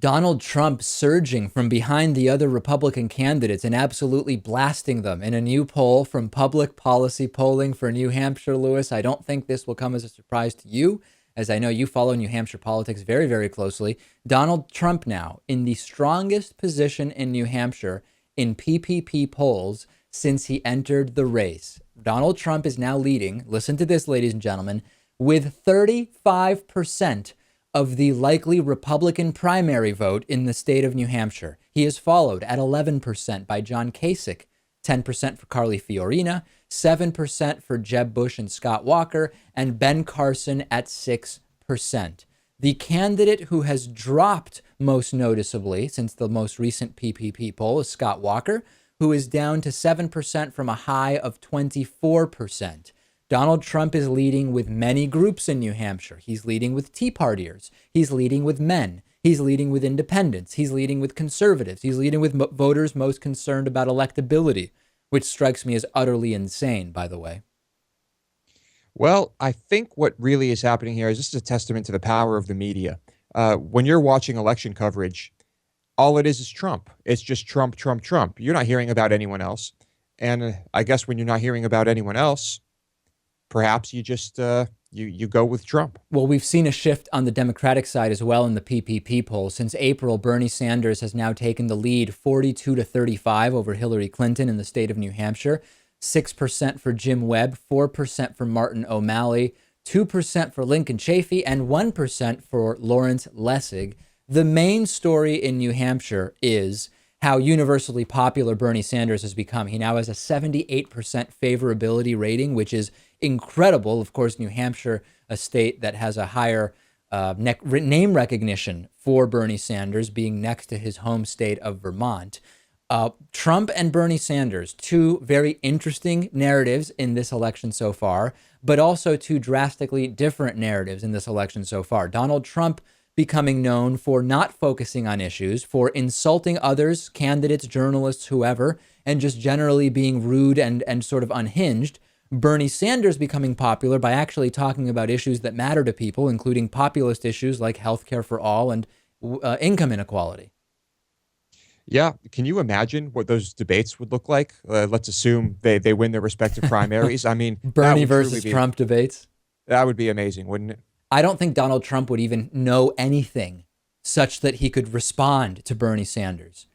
Donald Trump surging from behind the other Republican candidates and absolutely blasting them in a new poll from Public Policy Polling for New Hampshire, Lewis. I don't think this will come as a surprise to you, as I know you follow New Hampshire politics very, very closely. Donald Trump now in the strongest position in New Hampshire in PPP polls since he entered the race. Donald Trump is now leading, listen to this, ladies and gentlemen, with 35% of the likely Republican primary vote in the state of New Hampshire. He is followed at 11% by John Kasich, 10% for Carly Fiorina, 7% for Jeb Bush and Scott Walker, and Ben Carson at 6%. The candidate who has dropped most noticeably since the most recent PPP poll is Scott Walker, who is down to 7% from a high of 24%. Donald Trump is leading with many groups in New Hampshire. He's leading with Tea Partiers. He's leading with men. He's leading with independents. He's leading with conservatives. He's leading with voters most concerned about electability, which strikes me as utterly insane, by the way. Well, I think what really is happening here is this is a testament to the power of the media. When you're watching election coverage, all it is Trump. It's just Trump, Trump, Trump. You're not hearing about anyone else. And I guess when you're not hearing about anyone else, perhaps you just you go with Trump. Well, we've seen a shift on the Democratic side as well in the PPP polls. Since April, Bernie Sanders has now taken the lead 42-35 over Hillary Clinton in the state of New Hampshire. 6% for Jim Webb, 4% for Martin O'Malley, 2% for Lincoln Chafee, and 1% for Lawrence Lessig. The main story in New Hampshire is how universally popular Bernie Sanders has become. He now has a 78% favorability rating, which is incredible. Of course, New Hampshire, a state that has a higher name recognition for Bernie Sanders, being next to his home state of Vermont. Trump and Bernie Sanders, two very interesting narratives in this election so far, but also two drastically different narratives in this election so far. Donald Trump becoming known for not focusing on issues, for insulting others, candidates, journalists, whoever, and just generally being rude and sort of unhinged. Bernie Sanders becoming popular by actually talking about issues that matter to people, including populist issues like healthcare for all and income inequality. Yeah. Can you imagine what those debates would look like? Let's assume they win their respective primaries. I mean, Bernie versus Trump debates. That would be amazing, wouldn't it? I don't think Donald Trump would even know anything such that he could respond to Bernie Sanders.